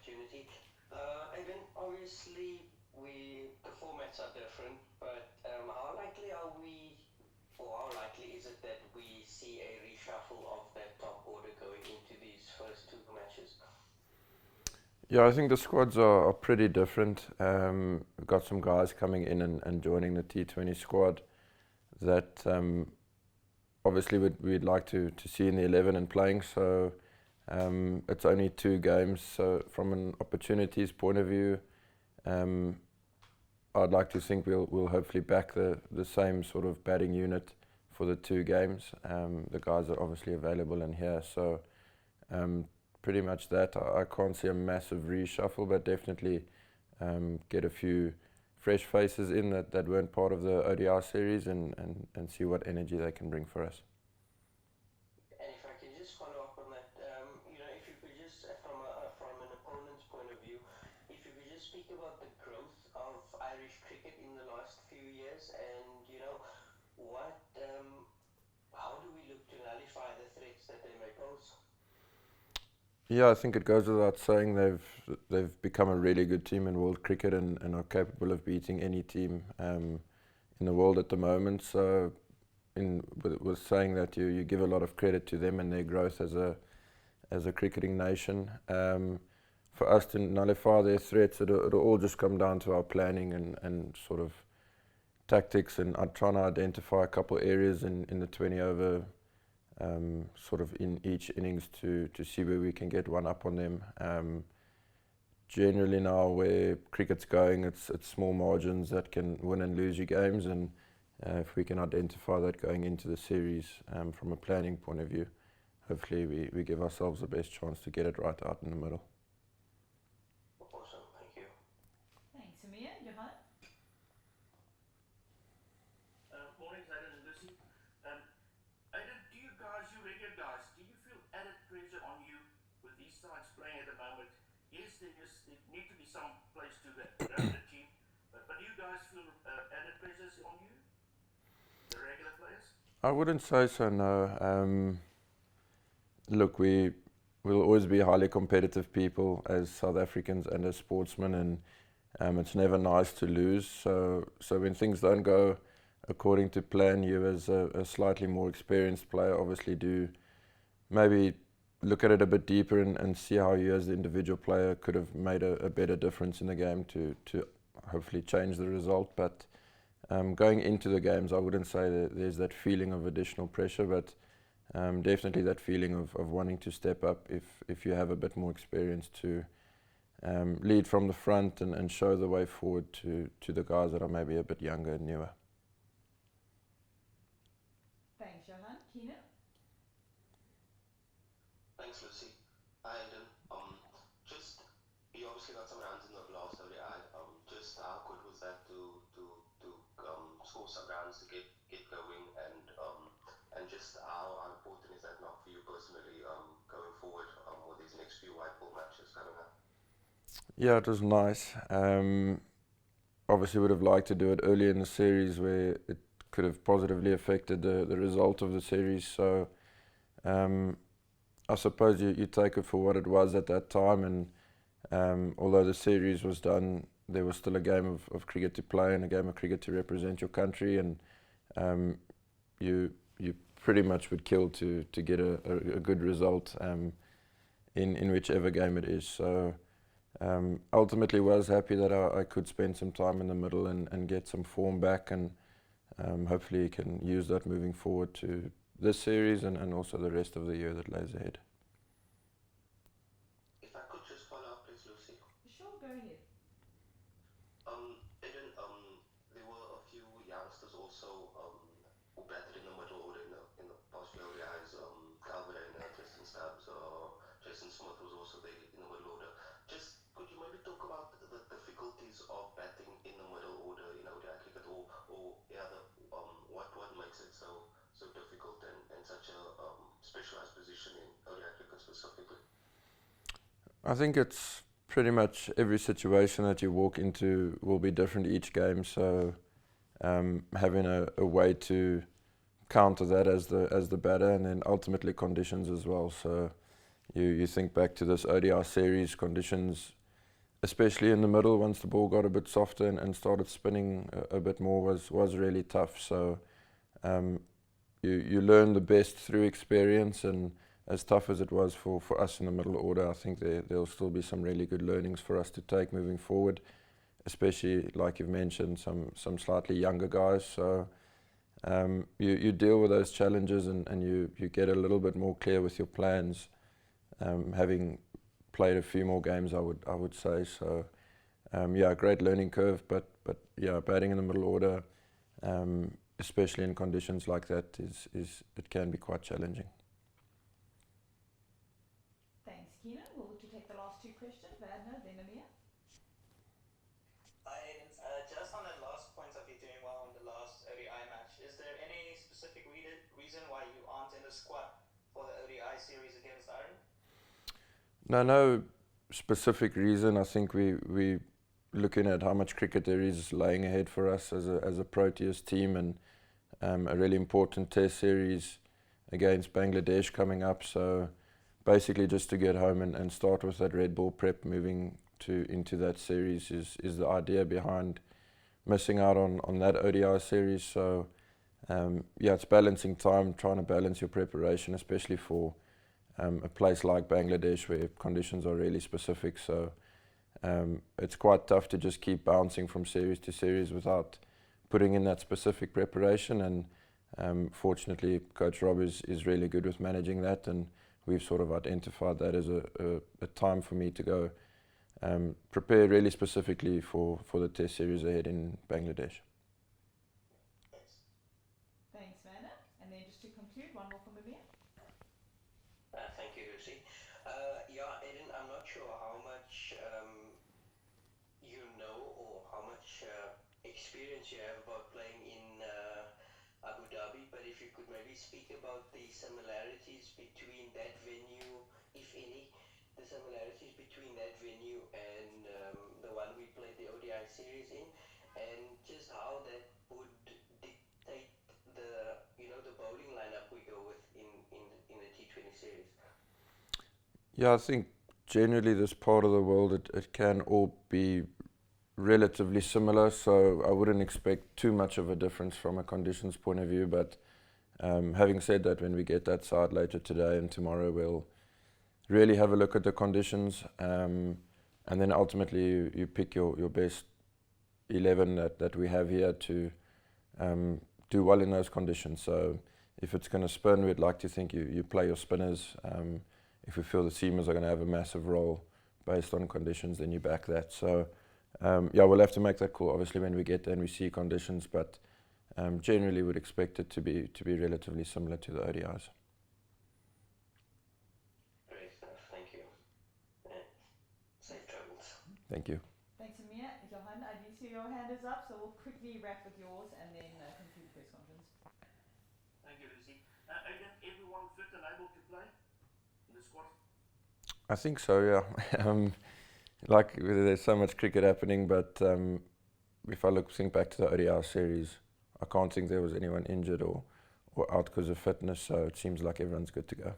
opportunity. Aiden, obviously the formats are different, but how likely are we, or how likely is it that we see a reshuffle of that top order going into these first two matches? Yeah, I think the squads are pretty different. We've got some guys coming in and joining the T20 squad that obviously we'd like to see in the 11 and playing. So it's only 2 games. So from an opportunities point of view, I'd like to think we'll hopefully back the same sort of batting unit for the 2 games. The guys are obviously available in here. So pretty much that. I can't see a massive reshuffle, but definitely get a few fresh faces in that weren't part of the ODI series and see what energy they can bring for us. And if I can just follow up on that, if you could just, from an opponent's point of view, if you could just speak about the growth of Irish cricket in the last few years, and what, how do we look to nullify the threats that they may pose? Yeah, I think it goes without saying they've become a really good team in world cricket and are capable of beating any team in the world at the moment. So, with saying that, you give a lot of credit to them and their growth as a cricketing nation. For us to nullify their threats, it'll all just come down to our planning and sort of tactics, and I'm trying to identify a couple areas in the 20 over. Sort of in each innings to see where we can get one up on them. Generally now where cricket's going, it's small margins that can win and lose your games, and if we can identify that going into the series from a planning point of view, hopefully we give ourselves the best chance to get it right out in the middle. Awesome, thank you. Thanks, Amir. Johan? Morning, Aiden and Lucy. Aiden, you regular guys, do you feel added pressure on you with these sides playing at the moment? Yes, there need to be some place to ground the team, but do you guys feel added pressures on you, the regular players? I wouldn't say so, no. Look, we'll always be highly competitive people as South Africans and as sportsmen, and it's never nice to lose. So when things don't go according to plan, you as a slightly more experienced player obviously do maybe look at it a bit deeper and see how you as the individual player could have made a better difference in the game to hopefully change the result. But going into the games, I wouldn't say that there's that feeling of additional pressure, but definitely that feeling of wanting to step up if you have a bit more experience to lead from the front and show the way forward to the guys that are maybe a bit younger and newer. Thanks, Johan. Keenan? Thanks, Lucy. Hi, Aiden. You obviously got some runs in the last ODI. Just how good was that to score some runs to get going, and just how important is that now for you personally going forward with these next few white ball matches coming up? Yeah, it was nice. Obviously would have liked to do it earlier in the series where it could have positively affected the result of the series. So I suppose you take it for what it was at that time, and although the series was done, there was still a game of cricket to play and a game of cricket to represent your country, and you pretty much would kill to get a good result in whichever game it is. So ultimately was happy that I could spend some time in the middle and get some form back, and hopefully can use that moving forward to this series and also the rest of the year that lays ahead. If I could just follow up, please, Lucy. Sure, go ahead. Aiden, there were a few youngsters also who batted in the middle order in the past few ODIs. Calvin and Tristan Stubbs, Jason Smith was also there in the middle order. Just could you maybe talk about the difficulties of batting in the middle order in ODI cricket, or what makes it so difficult and such a specialized position in ODI cricket specifically? I think it's pretty much every situation that you walk into will be different each game. So having a way to counter that as the batter, and then ultimately conditions as well. So you think back to this ODI series, conditions especially in the middle, once the ball got a bit softer and started spinning a bit more, was really tough. So you learn the best through experience, and as tough as it was for us in the middle order, I think there'll still be some really good learnings for us to take moving forward, especially, like you've mentioned, some slightly younger guys. So you deal with those challenges, and you get a little bit more clear with your plans, having played a few more games, I would say. So yeah, great learning curve, but yeah, batting in the middle order, especially in conditions like that, it can be quite challenging. Thanks, Keenan. We'll look to take the last two questions. Vadna, then Amir. Hi, Aiden. Just on that last point of you doing well in the last ODI match, is there any specific reason why you aren't in the squad for the ODI series against Ireland? No specific reason. I think we looking at how much cricket there is laying ahead for us as a Proteas team, and a really important test series against Bangladesh coming up. So basically just to get home and start with that red ball prep moving into that series is the idea behind missing out on that ODI series. So yeah, it's balancing time, trying to balance your preparation, especially for a place like Bangladesh where conditions are really specific. So it's quite tough to just keep bouncing from series to series without putting in that specific preparation, and fortunately Coach Rob is really good with managing that, and we've sort of identified that as a time for me to go prepare really specifically for the test series ahead in Bangladesh. Thanks, Vanna. And then just to conclude, one more from Amir. Thank you, Lucy. Yeah, Aiden, I'm not sure how much you know or how much experience you have about playing in Abu Dhabi, but if you could maybe speak about the similarities between that venue, if any, the similarities between that venue and the one we played the ODI series in, and just how that would dictate the the bowling lineup we go with in the T20 series. Yeah, I think generally this part of the world it can all be relatively similar, so I wouldn't expect too much of a difference from a conditions point of view. But having said that, when we get that side later today and tomorrow, we'll really have a look at the conditions, and then ultimately you pick your best 11 that we have here to do well in those conditions. So if it's going to spin, we'd like to think you play your spinners. If we feel the seamers are going to have a massive role based on conditions, then you back that. So yeah, we'll have to make that call obviously when we get there and we see conditions, but generally would expect it to be relatively similar to the ODIs. Great stuff, thank you. And safe travels. Thank you. Thanks, Amir. Johan, I do see your hand is up, so we'll quickly wrap with yours and then conclude the press conference. Thank you, Lucy. Aiden, everyone fit and able to play in the squad? I think so, yeah. Like there's so much cricket happening, but if I think back to the ODI series, I can't think there was anyone injured or out because of fitness, so it seems like everyone's good to go.